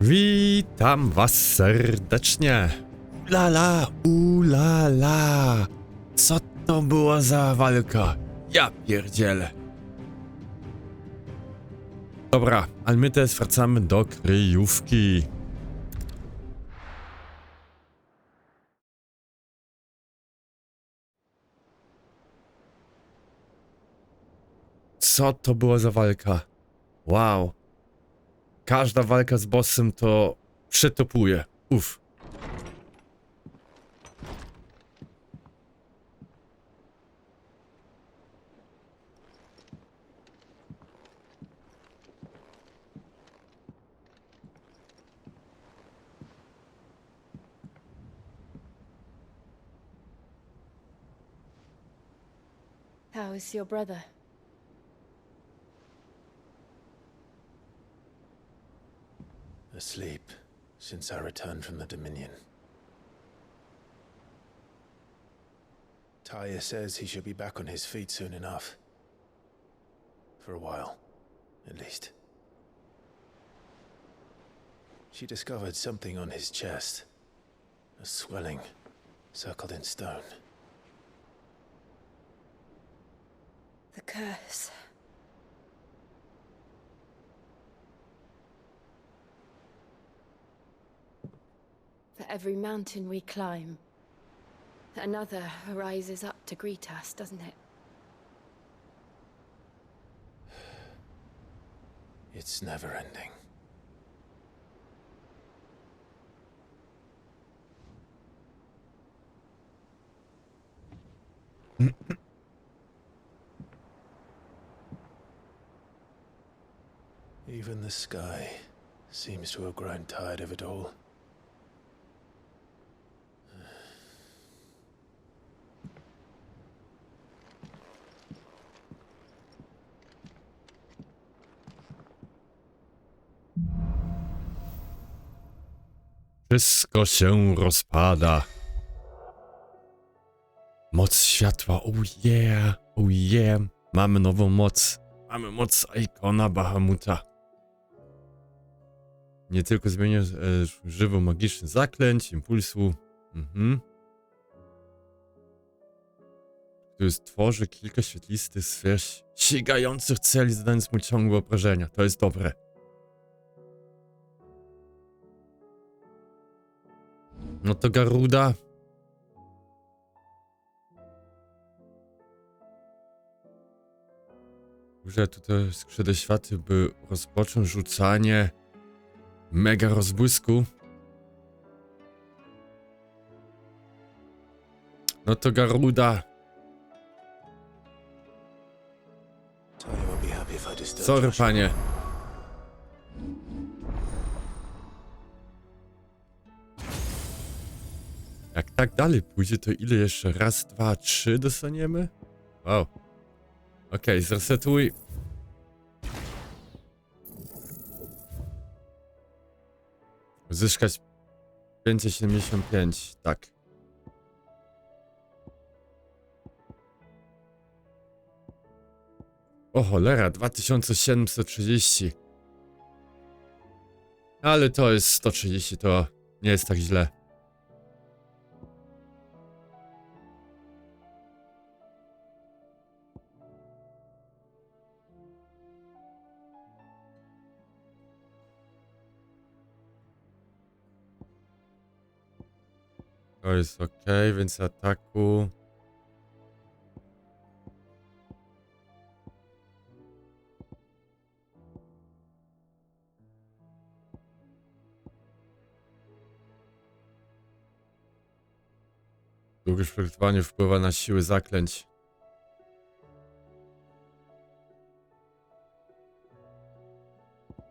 Witam was serdecznie. Lala, ulala. Co to była za walka? Ja pierdzielę. Dobra, ale my teraz wracamy do kryjówki. Co to była za walka? Wow. Każda walka z bossem to przetopuje. Uff. How is your brother? Asleep since I returned from the Dominion. Taya says he should be back on his feet soon enough. For a while, at least. She discovered something on his chest. A swelling, circled in stone. The curse. For every mountain we climb, another rises up to greet us, doesn't it? It's never ending. Even the sky seems to have grown tired of it all. Wszystko się rozpada. Moc światła, oh yeah, oh yeah. Mamy nową moc. Mamy moc eikona Bahamuta. Nie tylko zmienia żywo magiczny zaklęć, impulsu. Który stworzy kilka świetlistych sfer ścigających cel, zadając mu ciągłe obrażenia. To jest dobre. No to Garuda. Użyję tutaj skrzydła światy, by rozpocząć rzucanie mega rozbłysku. No to Garuda. Sorry, panie. Jak tak dalej pójdzie, to ile jeszcze? Raz, dwa, trzy dostaniemy? Wow. Okej, zresetuj. Uzyskać 575, tak. O cholera, 2730. Ale to jest 130, to nie jest tak źle. To jest ok, więc ataku. Długie projektowanie wpływa na siły zaklęć.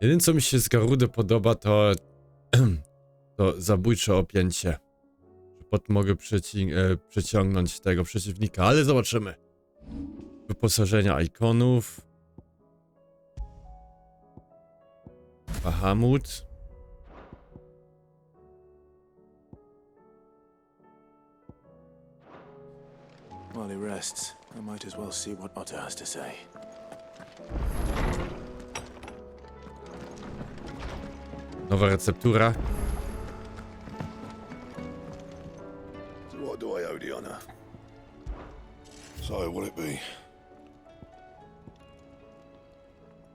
Jedyne co mi się z Garudy podoba to zabójcze opięcie. Mogę przeciągnąć tego przeciwnika, ale zobaczymy. Wyposażenia eikonów. Bahamut. While he rests, I might as well see what Otter has to say. Nowa receptura. So what do I owe the honor? So will it be?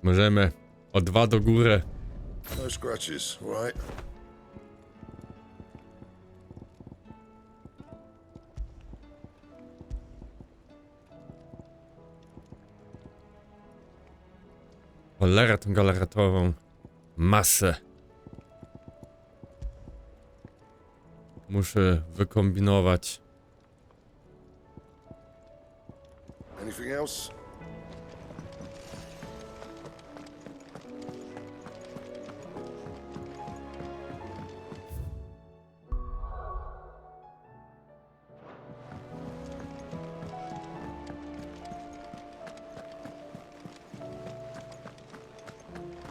Możemy o 2 do góry. No scratches, all right? Cholera, tą galaretową masę. Muszę wykombinować. Anything else?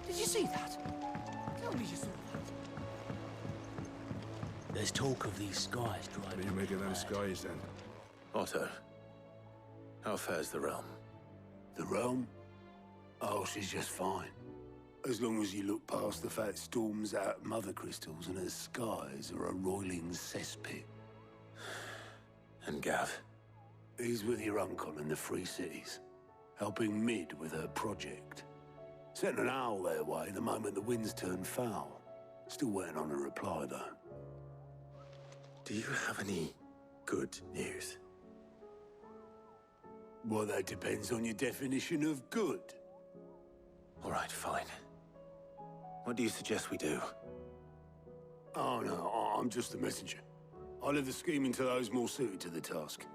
Did you see that? Tell me you saw that. There's talk of these skies What driving. do you make of them skies then? Otto, how fares the realm? The realm? Oh, she's just fine. As long as you look past the fat storms out mother crystals and her skies are a roiling cesspit. And Gav? He's with your uncle in the Free Cities, helping Mid with her project. Sent an owl their way the moment the winds turned foul. Still waiting on a reply, though. Do you have any good news? Well, that depends on your definition of good. All right, fine. What do you suggest we do? Oh, no, I'm just the messenger. I leave the scheming to those more suited to the task.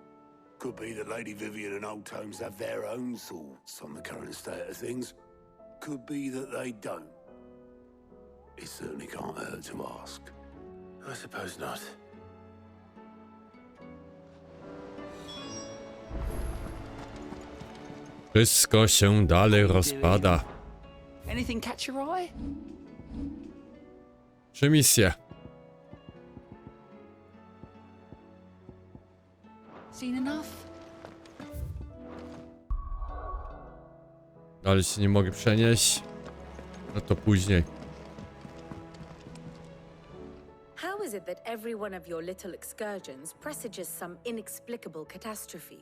Could be that Lady Vivian and Old Tomes have their own thoughts on the current state of things. Could be that they don't. It certainly can't hurt to ask. I suppose not. Wszystko się dalej rozpada. Anything catch your eye? 3 misje. Seen enough? Ale się nie mogę przenieść. No to później. How is it that every one of your little excursions presages some inexplicable catastrophe?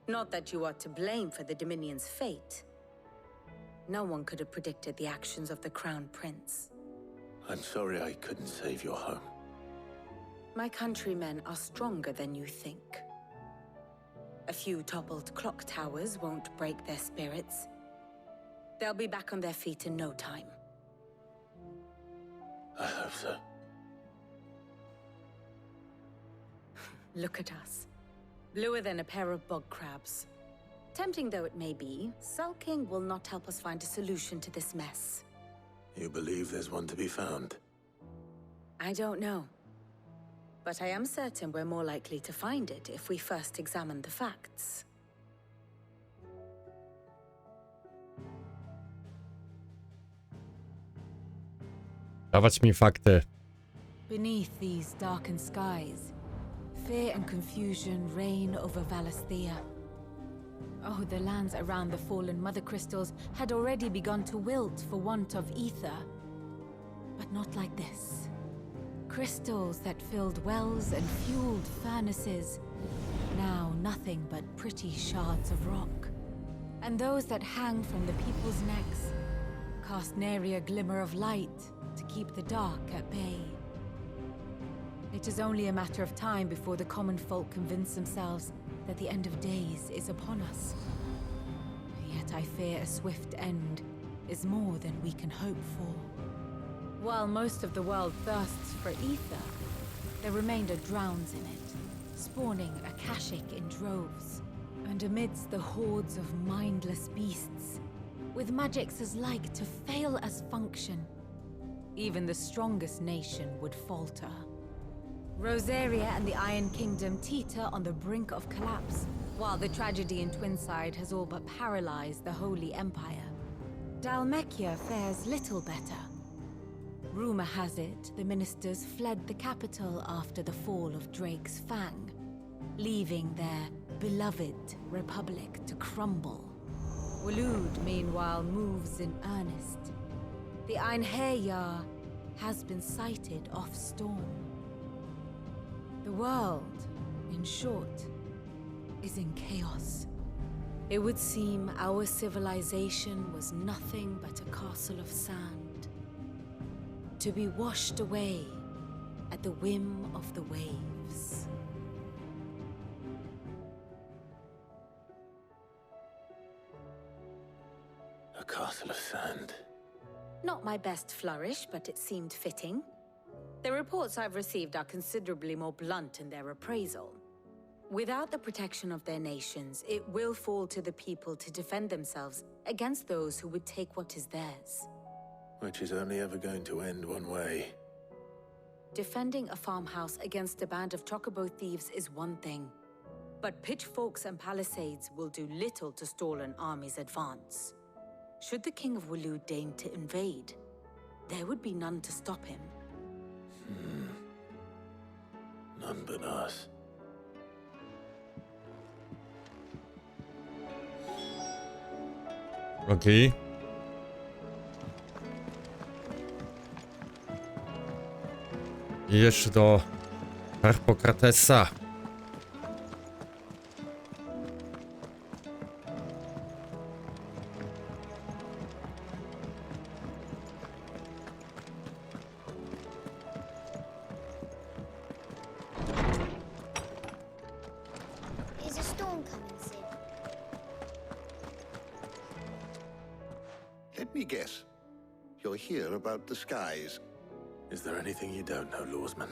Not that you are to blame for the Dominion's fate. No one could have predicted the actions of the Crown Prince. I'm sorry I couldn't save your home. My countrymen are stronger than you think. A few toppled clock towers won't break their spirits. They'll be back on their feet in no time. I hope so. Look at us. Bluer than a pair of bog crabs. Tempting though it may be, sulking will not help us find a solution to this mess. You believe there's one to be found? I don't know. But I am certain we're more likely to find it if we first examine the facts. Dawać mi fakty. Beneath these darkened skies, fear and confusion reign over Valisthea. Oh, the lands around the fallen mother crystals had already begun to wilt for want of ether. But not like this. Crystals that filled wells and fueled furnaces, now nothing but pretty shards of rock. And those that hang from the people's necks cast nary a glimmer of light to keep the dark at bay. It is only a matter of time before the common folk convince themselves that the end of days is upon us. Yet I fear a swift end is more than we can hope for. While most of the world thirsts for ether, the remainder drowns in it, spawning Akashic in droves. And amidst the hordes of mindless beasts, with magics as like to fail as function, even the strongest nation would falter. Rosaria and the Iron Kingdom teeter on the brink of collapse, while the tragedy in Twinside has all but paralyzed the Holy Empire. Dalmekia fares little better. Rumor has it the ministers fled the capital after the fall of Drake's Fang, leaving their beloved republic to crumble. Waloed, meanwhile, moves in earnest. The Einherjar has been sighted off storm. The world, in short, is in chaos. It would seem our civilization was nothing but a castle of sand, to be washed away at the whim of the waves. A castle of sand. Not my best flourish, but it seemed fitting. The reports I've received are considerably more blunt in their appraisal. Without the protection of their nations, it will fall to the people to defend themselves against those who would take what is theirs. Which is only ever going to end one way. Defending a farmhouse against a band of chocobo thieves is one thing, but pitchforks and palisades will do little to stall an army's advance. Should the King of Wulu deign to invade, there would be none to stop him. None but us. Okej. I jeszcze do Harpokratesa. Is a storm coming, Sid? Let me guess. You're here about the skies. Is there anything you don't know, Lawsman?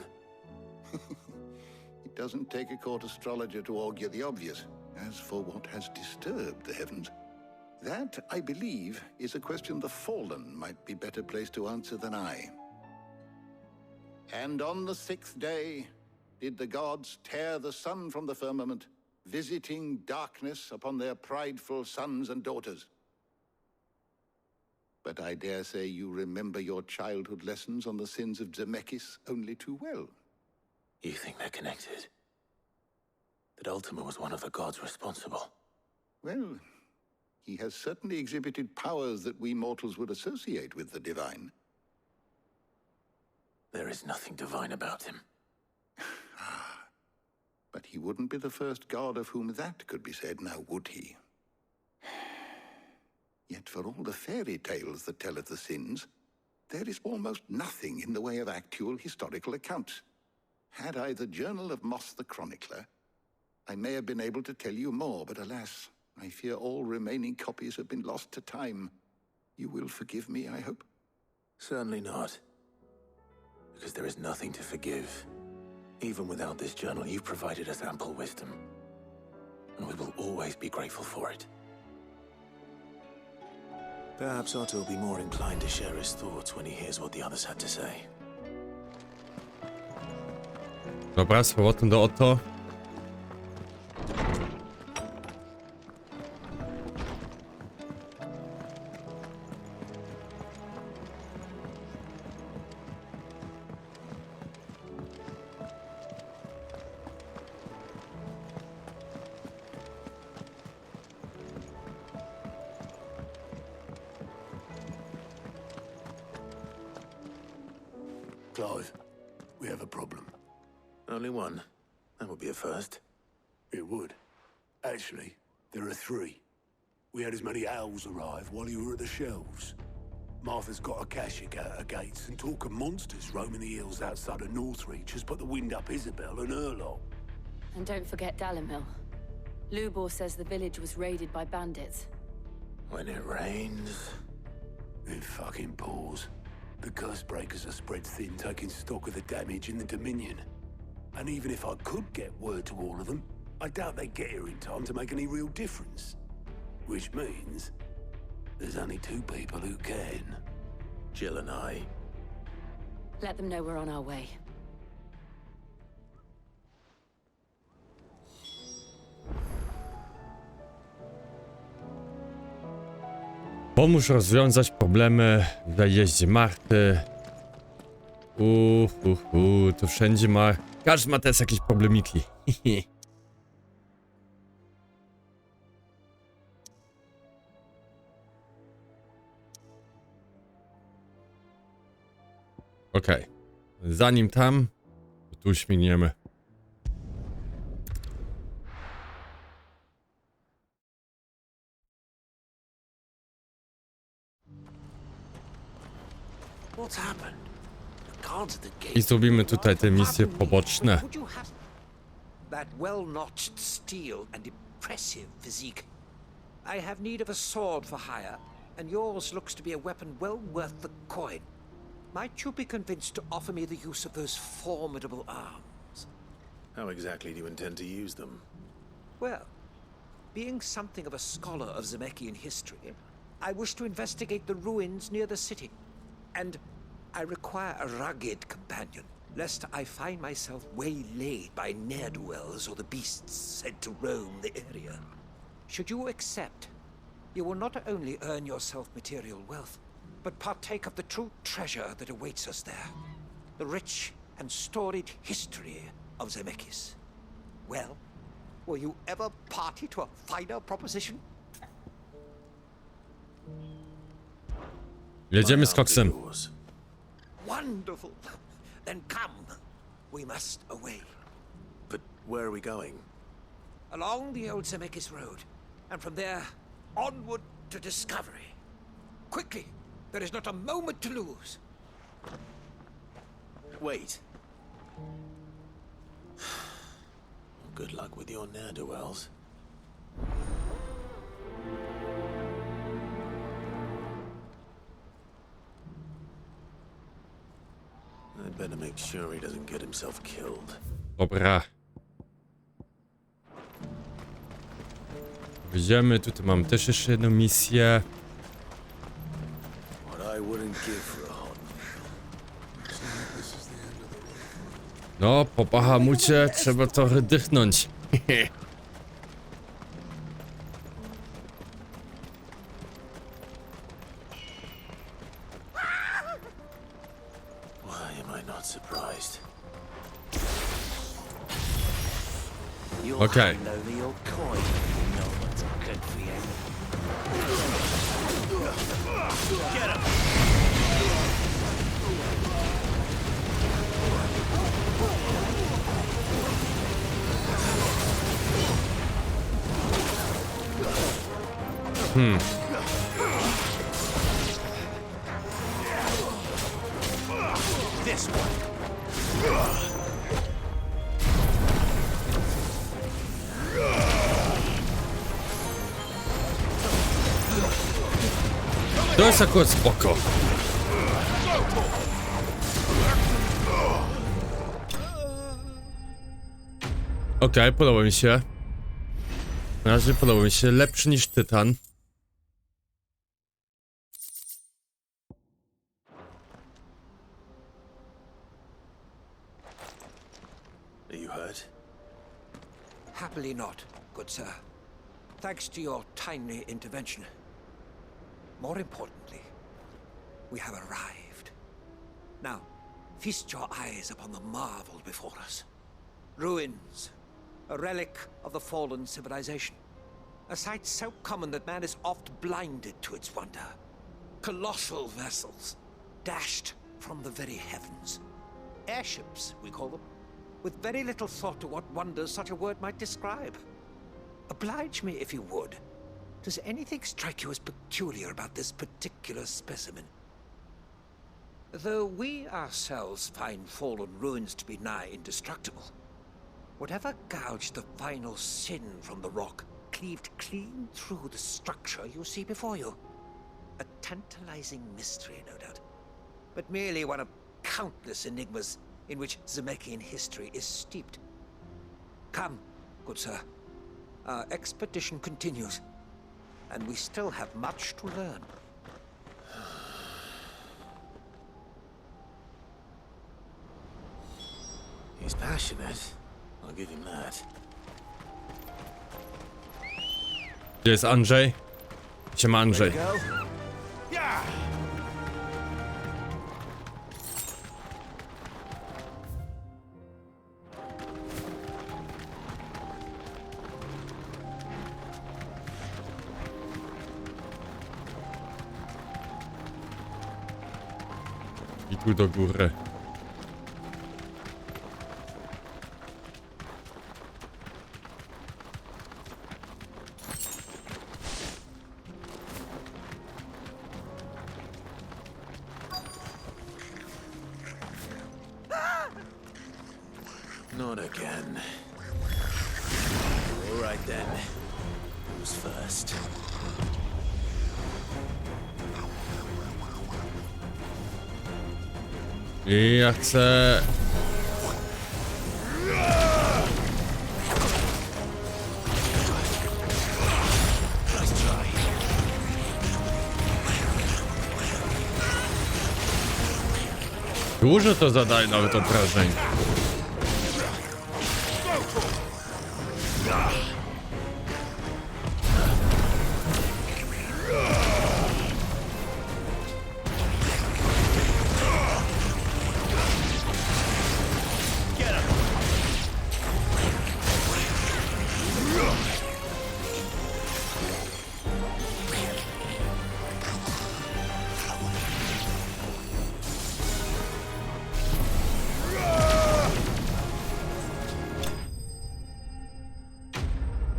It doesn't take a court astrologer to augur the obvious. As for what has disturbed the heavens, that, I believe, is a question the Fallen might be better placed to answer than I. And on the 6th day did the gods tear the sun from the firmament, visiting darkness upon their prideful sons and daughters. But I dare say you remember your childhood lessons on the sins of Zemeckis only too well. You think they're connected? That Ultima was one of the gods responsible? Well, he has certainly exhibited powers that we mortals would associate with the divine. There is nothing divine about him. But he wouldn't be the first god of whom that could be said, now would he? Yet for all the fairy tales that tell of the sins, there is almost nothing in the way of actual historical accounts. Had I the Journal of Moss the Chronicler, I may have been able to tell you more, but alas, I fear all remaining copies have been lost to time. You will forgive me, I hope? Certainly not. Because there is nothing to forgive. Even without this journal, you've provided us ample wisdom. And we will always be grateful for it. Perhaps Otto will be more inclined to share his thoughts when he hears what the others had to say. Dobra, z powrotem do Otto. Clive, we have a problem. Only one. That would be a first. It would. Actually, there are 3. We had as many owls arrive while you were at the shelves. Martha's got a Akashic at her gates, and talk of monsters roaming the hills outside of Northreach has put the wind up Isabel and her lot. And don't forget Dalimil. Lubor says the village was raided by bandits. When it rains... It fucking pours. The curse breakers are spread thin, taking stock of the damage in the Dominion. And even if I could get word to all of them, I doubt they'd get here in time to make any real difference. Which means there's only 2 people who can. Jill and I. Let them know we're on our way. Pomóż rozwiązać problemy w dojeździe Marty. Tu wszędzie ma... Każdy ma teraz jakieś problemiki. Okej. Zanim tam, to tu śmigniemy. What's happened? The guards at the gate. I zrobimy tutaj te misje poboczne. Would you have that well-notched steel and impressive physique? I have need of a sword for hire, and yours looks to be a weapon well worth the coin. Might you be convinced to offer me the use of those formidable arms? How exactly do you intend to use them? Well, being something of a scholar of Zemeckis history, I wish to investigate the ruins near the city. And I require a rugged companion, lest I find myself waylaid by ne'er-do-wells or the beasts said to roam the area. Should you accept, you will not only earn yourself material wealth, but partake of the true treasure that awaits us there. The rich and storied history of Zemeckis. Well, will you ever party to a finer proposition? Jedziemy z koksem. Wonderful. Then come. We must away. But where are we going? Along the old Zemeckis road, and from there, onward to discovery. Quickly! There is not a moment to lose. Wait. Good luck with your ne'er-do-wells. I'd better make sure he doesn't get himself killed. Dobra. Wyjdziemy, tutaj mam też jeszcze jedną misję. What I wouldn't give for a hot No, po bahamucie trzeba trochę dychnąć. Why am I not surprised? Okay. Over your coin. No one's good for you. Get him! This one. To jest akurat spoko. Okej, podoba mi się. Na razie podoba mi się. Lepszy niż Tytan. Are you hurt? Happily not, good sir. Thanks to your timely intervention. More importantly, we have arrived. Now, feast your eyes upon the marvel before us. Ruins, a relic of the fallen civilization. A sight so common that man is oft blinded to its wonder. Colossal vessels, dashed from the very heavens. Airships, we call them, with very little thought to what wonders such a word might describe. Oblige me if you would. Does anything strike you as peculiar about this particular specimen? Though we ourselves find fallen ruins to be nigh indestructible, whatever gouged the final sin from the rock cleaved clean through the structure you see before you. A tantalizing mystery, no doubt, but merely one of countless enigmas in which Zemeckis history is steeped. Come, good sir. Our expedition continues, and we still have much to learn. He's passionate. I'll give him that. Gdzie jest Andrzej? Siema Andrzej. I tu do góry. Not again. All right then. Who's first? I ja chcę... Dużo to zadaje nawet obrażeń.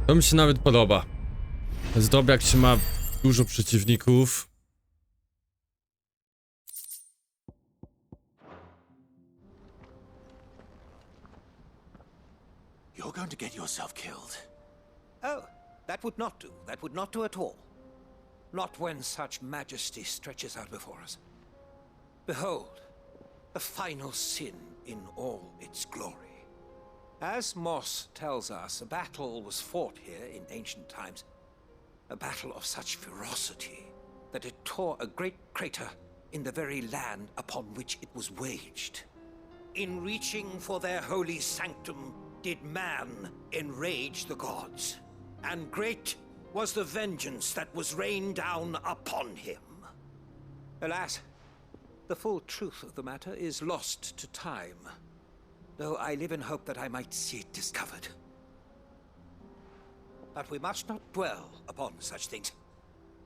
To mi się nawet podoba. Jest dobre, jak się ma dużo przeciwników. You're going to get yourself killed. Oh, that would not do. That would not do at all. Not when such majesty stretches out before us. Behold, the final sin in all its glory. As Moss tells us, a battle was fought here in ancient times. A battle of such ferocity that it tore a great crater in the very land upon which it was waged. In reaching for their holy sanctum, did man enrage the gods, and great was the vengeance that was rained down upon him. Alas, the full truth of the matter is lost to time, though I live in hope that I might see it discovered. But we must not dwell upon such things.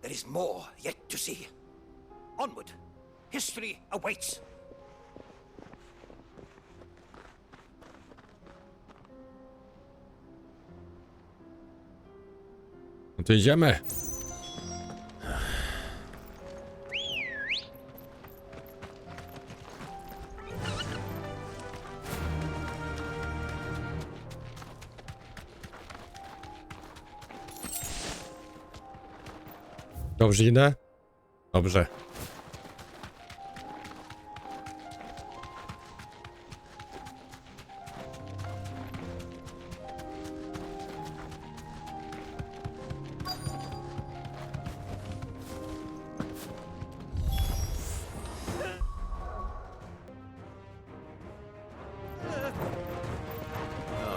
There is more yet to see. Onward! History awaits! No to idziemy. Dobrze idę? Dobrze.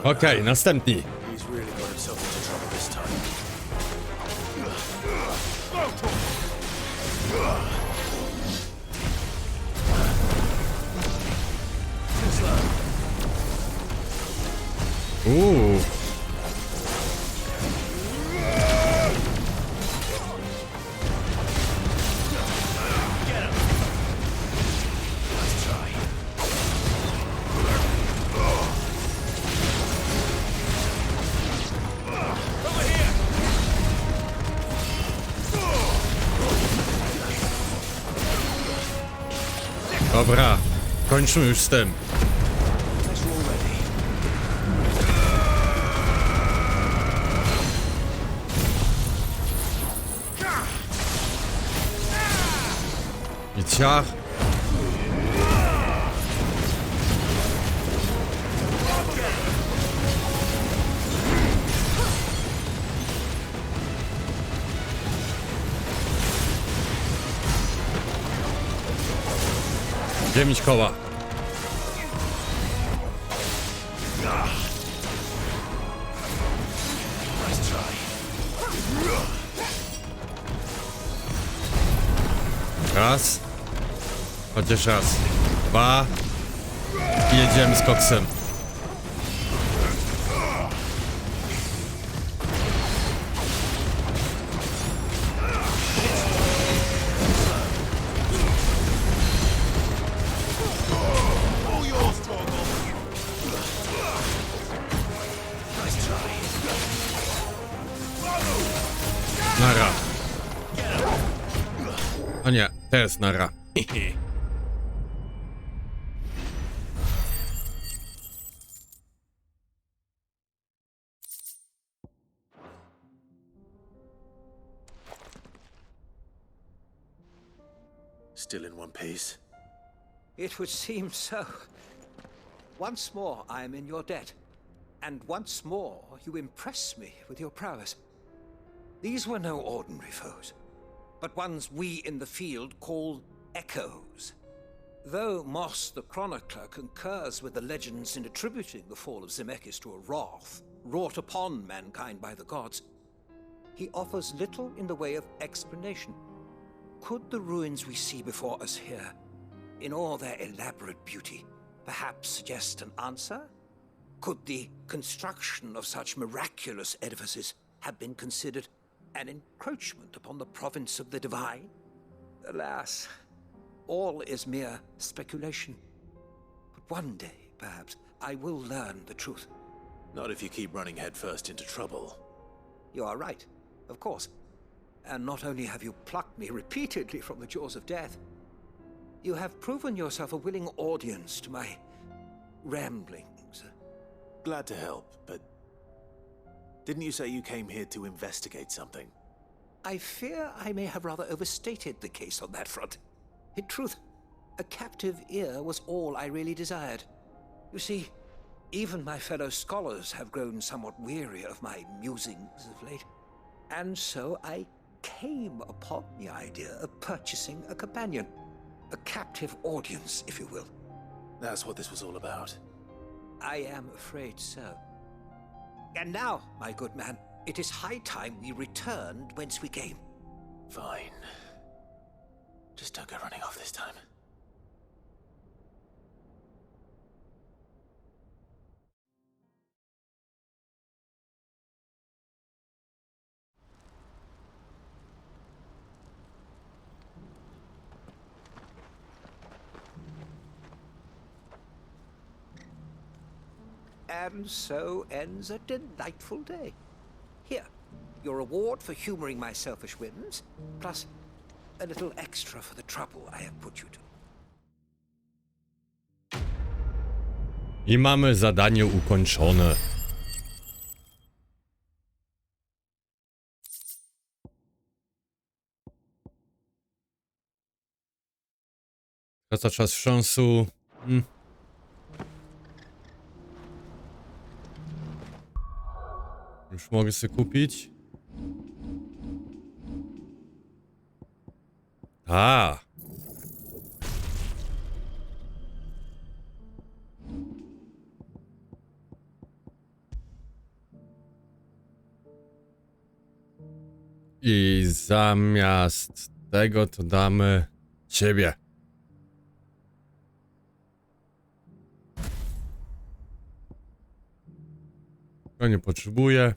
Okej, następni. He's really got himself into trouble this time. Dobra, kończmy już z tym. I ciach. Dziewięć koła. Raz. Chociaż raz. Dwa. I jedziemy z koksem. Nara. A nie, teraz nara. still in one piece? It would seem so. Once more I am in your debt, and once more you impress me with your prowess. These were no ordinary foes, but ones we in the field call echoes. Though Moss the Chronicler concurs with the legends in attributing the fall of Zemeckis to a wrath wrought upon mankind by the gods, he offers little in the way of explanation. Could the ruins we see before us here, in all their elaborate beauty, perhaps suggest an answer? Could the construction of such miraculous edifices have been considered an encroachment upon the province of the divine? Alas, all is mere speculation. But one day, perhaps, I will learn the truth. Not if you keep running headfirst into trouble. You are right, of course. And not only have you plucked me repeatedly from the jaws of death, you have proven yourself a willing audience to my ramblings. Glad to help, but didn't you say you came here to investigate something? I fear I may have rather overstated the case on that front. In truth, a captive ear was all I really desired. You see, even my fellow scholars have grown somewhat weary of my musings of late, and so I came upon the idea of purchasing a companion. A captive audience, if you will. That's what this was all about. I am afraid so. And now, my good man, it is high time we returned whence we came. Fine. Just don't go running off this time. And so ends a delightful day. Here, your reward for humoring my selfish whims, plus a little extra for the trouble I have put you to. I mamy zadanie ukończone. Wraca czas wstrząsu. Już mogę sobie kupić. A. I zamiast tego to damy ciebie. Go nie potrzebuję.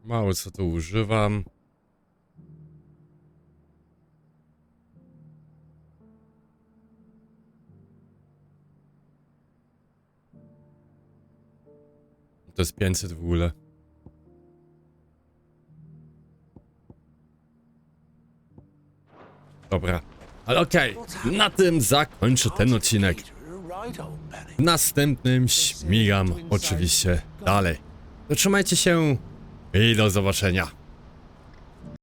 Mało co tu używam. To jest 500 w ogóle. Dobra. Ale okej, na tym zakończę ten odcinek. W następnym śmigam oczywiście dalej. To trzymajcie się i do zobaczenia.